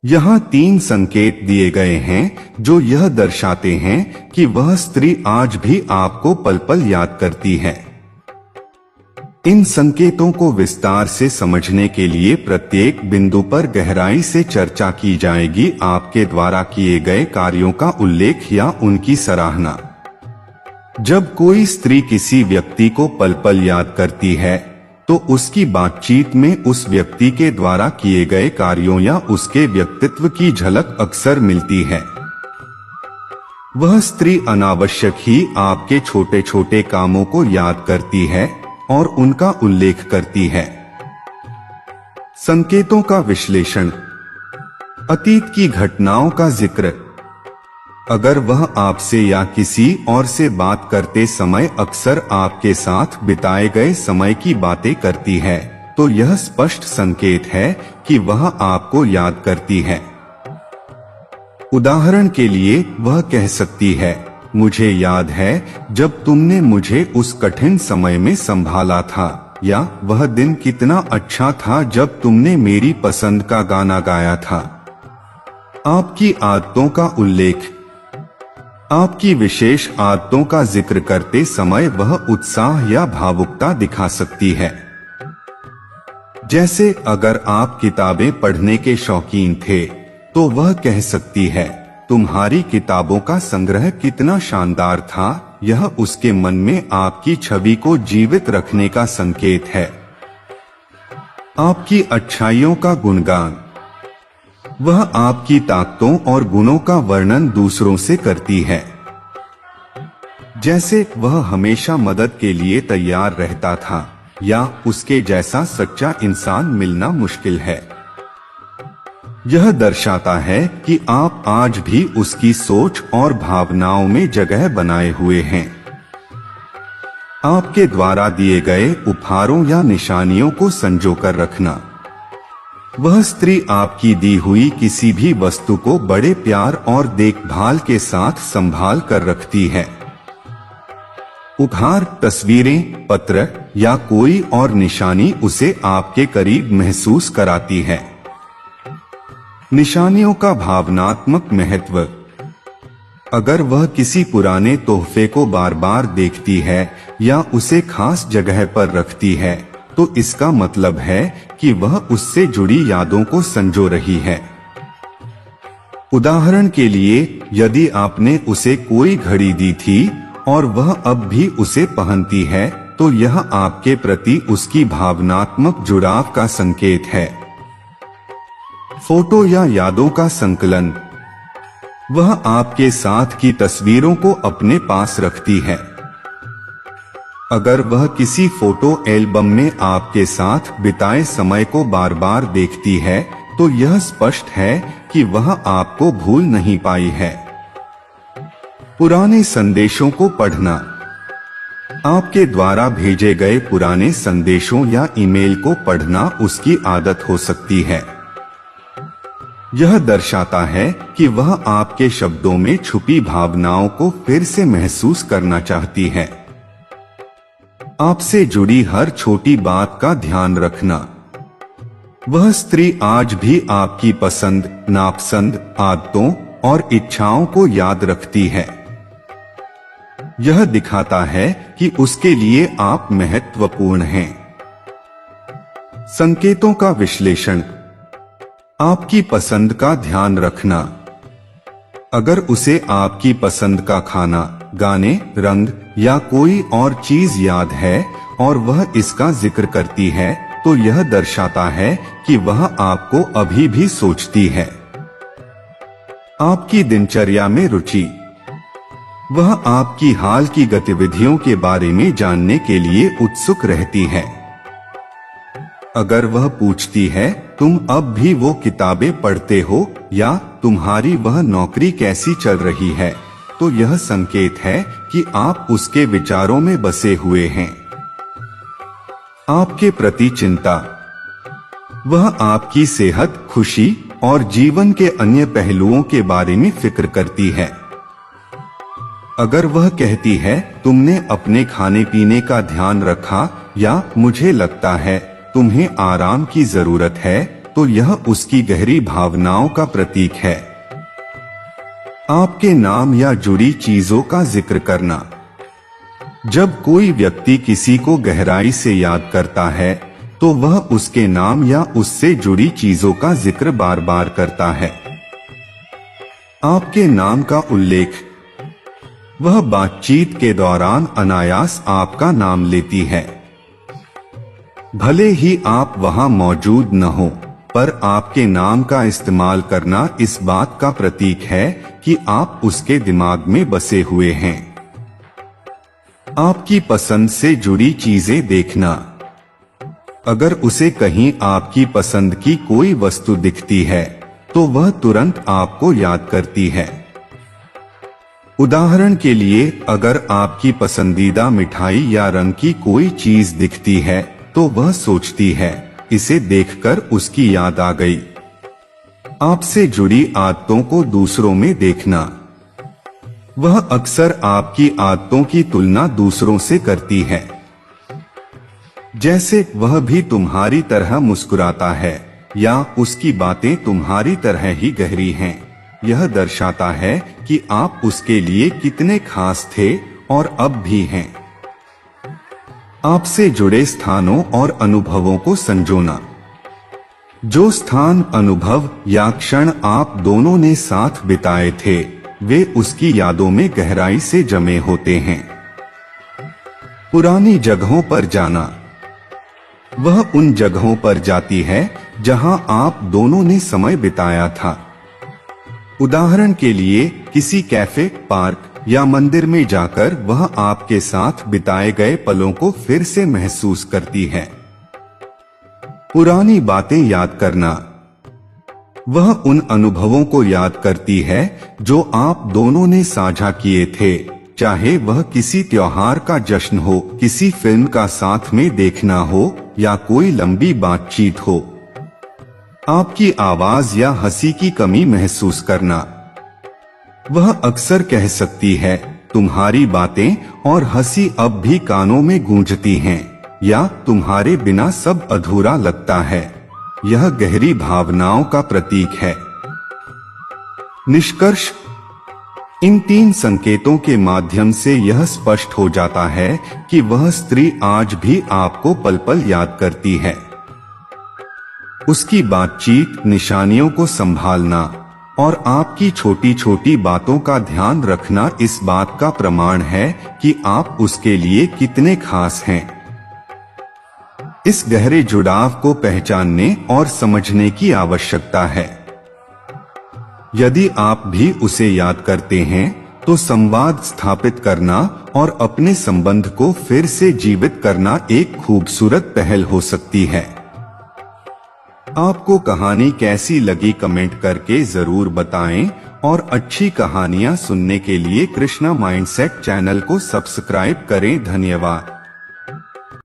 यहाँ 3 संकेत दिए गए हैं जो यह दर्शाते हैं कि वह स्त्री आज भी आपको पल पल याद करती है। इन संकेतों को विस्तार से समझने के लिए प्रत्येक बिंदु पर गहराई से चर्चा की जाएगी। आपके द्वारा किए गए कार्यों का उल्लेख या उनकी सराहना। जब कोई स्त्री किसी व्यक्ति को पल पल याद करती है तो उसकी बातचीत में उस व्यक्ति के द्वारा किए गए कार्यों या उसके व्यक्तित्व की झलक अक्सर मिलती है। वह स्त्री अनावश्यक ही आपके छोटे छोटे कामों को याद करती है और उनका उल्लेख करती है। संकेतों का विश्लेषण। अतीत की घटनाओं का जिक्र। अगर वह आपसे या किसी और से बात करते समय अक्सर आपके साथ बिताए गए समय की बातें करती है तो यह स्पष्ट संकेत है कि वह आपको याद करती है। उदाहरण के लिए वह कह सकती है, मुझे याद है जब तुमने मुझे उस कठिन समय में संभाला था, या वह दिन कितना अच्छा था जब तुमने मेरी पसंद का गाना गाया था। आपकी आदतों का उल्लेख। आपकी विशेष आदतों का जिक्र करते समय वह उत्साह या भावुकता दिखा सकती है। जैसे अगर आप किताबें पढ़ने के शौकीन थे तो वह कह सकती है, तुम्हारी किताबों का संग्रह कितना शानदार था। यह उसके मन में आपकी छवि को जीवित रखने का संकेत है। आपकी अच्छाइयों का गुणगान। वह आपकी ताकतों और गुणों का वर्णन दूसरों से करती है। जैसे वह हमेशा मदद के लिए तैयार रहता था, या उसके जैसा सच्चा इंसान मिलना मुश्किल है। यह दर्शाता है कि आप आज भी उसकी सोच और भावनाओं में जगह बनाए हुए हैं। आपके द्वारा दिए गए उपहारों या निशानियों को संजोकर रखना। वह स्त्री आपकी दी हुई किसी भी वस्तु को बड़े प्यार और देखभाल के साथ संभाल कर रखती है। उपहार, तस्वीरें, पत्र या कोई और निशानी उसे आपके करीब महसूस कराती है। निशानियों का भावनात्मक महत्व। अगर वह किसी पुराने तोहफे को बार बार देखती है या उसे खास जगह पर रखती है तो इसका मतलब है कि वह उससे जुड़ी यादों को संजो रही है। उदाहरण के लिए, यदि आपने उसे कोई घड़ी दी थी और वह अब भी उसे पहनती है तो यह आपके प्रति उसकी भावनात्मक जुड़ाव का संकेत है। फोटो या यादों का संकलन। वह आपके साथ की तस्वीरों को अपने पास रखती है। अगर वह किसी फोटो एल्बम में आपके साथ बिताए समय को बार बार देखती है तो यह स्पष्ट है कि वह आपको भूल नहीं पाई है। पुराने संदेशों को पढ़ना। आपके द्वारा भेजे गए पुराने संदेशों या ईमेल को पढ़ना उसकी आदत हो सकती है। यह दर्शाता है कि वह आपके शब्दों में छुपी भावनाओं को फिर से महसूस करना चाहती है। आपसे जुड़ी हर छोटी बात का ध्यान रखना। वह स्त्री आज भी आपकी पसंद, नापसंद, आदतों और इच्छाओं को याद रखती है। यह दिखाता है कि उसके लिए आप महत्वपूर्ण हैं। संकेतों का विश्लेषण। आपकी पसंद का ध्यान रखना। अगर उसे आपकी पसंद का खाना, गाने, रंग या कोई और चीज याद है और वह इसका जिक्र करती है तो यह दर्शाता है कि वह आपको अभी भी सोचती है। आपकी दिनचर्या में रुचि। वह आपकी हाल की गतिविधियों के बारे में जानने के लिए उत्सुक रहती है। अगर वह पूछती है, तुम अब भी वो किताबें पढ़ते हो, या तुम्हारी वह नौकरी कैसी चल रही है, तो यह संकेत है कि आप उसके विचारों में बसे हुए हैं। आपके प्रति चिंता। वह आपकी सेहत, खुशी और जीवन के अन्य पहलुओं के बारे में फिक्र करती है। अगर वह कहती है, तुमने अपने खाने पीने का ध्यान रखा, या मुझे लगता है तुम्हें आराम की जरूरत है, तो यह उसकी गहरी भावनाओं का प्रतीक है। आपके नाम या जुड़ी चीजों का जिक्र करना। जब कोई व्यक्ति किसी को गहराई से याद करता है तो वह उसके नाम या उससे जुड़ी चीजों का जिक्र बार बार करता है। आपके नाम का उल्लेख। वह बातचीत के दौरान अनायास आपका नाम लेती है। भले ही आप वहां मौजूद न हो, पर आपके नाम का इस्तेमाल करना इस बात का प्रतीक है कि आप उसके दिमाग में बसे हुए हैं। आपकी पसंद से जुड़ी चीजें देखना। अगर उसे कहीं आपकी पसंद की कोई वस्तु दिखती है तो वह तुरंत आपको याद करती है। उदाहरण के लिए, अगर आपकी पसंदीदा मिठाई या रंग की कोई चीज दिखती है तो वह सोचती है, इसे देखकर उसकी याद आ गई। आपसे जुड़ी आदतों को दूसरों में देखना। वह अक्सर आपकी आदतों की तुलना दूसरों से करती है। जैसे वह भी तुम्हारी तरह मुस्कुराता है या उसकी बातें तुम्हारी तरह ही गहरी हैं। यह दर्शाता है कि आप उसके लिए कितने खास थे और अब भी हैं। आपसे जुड़े स्थानों और अनुभवों को संजोना। जो स्थान, अनुभव या क्षण आप दोनों ने साथ बिताए थे, वे उसकी यादों में गहराई से जमे होते हैं। पुरानी जगहों पर जाना। वह उन जगहों पर जाती है जहां आप दोनों ने समय बिताया था। उदाहरण के लिए, किसी कैफे, पार्क या मंदिर में जाकर वह आपके साथ बिताए गए पलों को फिर से महसूस करती है। पुरानी बातें याद करना। वह उन अनुभवों को याद करती है जो आप दोनों ने साझा किए थे, चाहे वह किसी त्योहार का जश्न हो, किसी फिल्म का साथ में देखना हो या कोई लंबी बातचीत हो। आपकी आवाज या हंसी की कमी महसूस करना। वह अक्सर कह सकती है, तुम्हारी बातें और हंसी अब भी कानों में गूंजती हैं, या तुम्हारे बिना सब अधूरा लगता है। यह गहरी भावनाओं का प्रतीक है। निष्कर्ष, इन 3 संकेतों के माध्यम से यह स्पष्ट हो जाता है कि वह स्त्री आज भी आपको पल पल याद करती है। उसकी बातचीत, निशानियों को संभालना और आपकी छोटी छोटी बातों का ध्यान रखना इस बात का प्रमाण है कि आप उसके लिए कितने खास हैं। इस गहरे जुड़ाव को पहचानने और समझने की आवश्यकता है। यदि आप भी उसे याद करते हैं तो संवाद स्थापित करना और अपने संबंध को फिर से जीवित करना एक खूबसूरत पहल हो सकती है। आपको कहानी कैसी लगी कमेंट करके जरूर बताएं और अच्छी कहानियां सुनने के लिए कृष्णा माइंडसेट चैनल को सब्सक्राइब करें। धन्यवाद।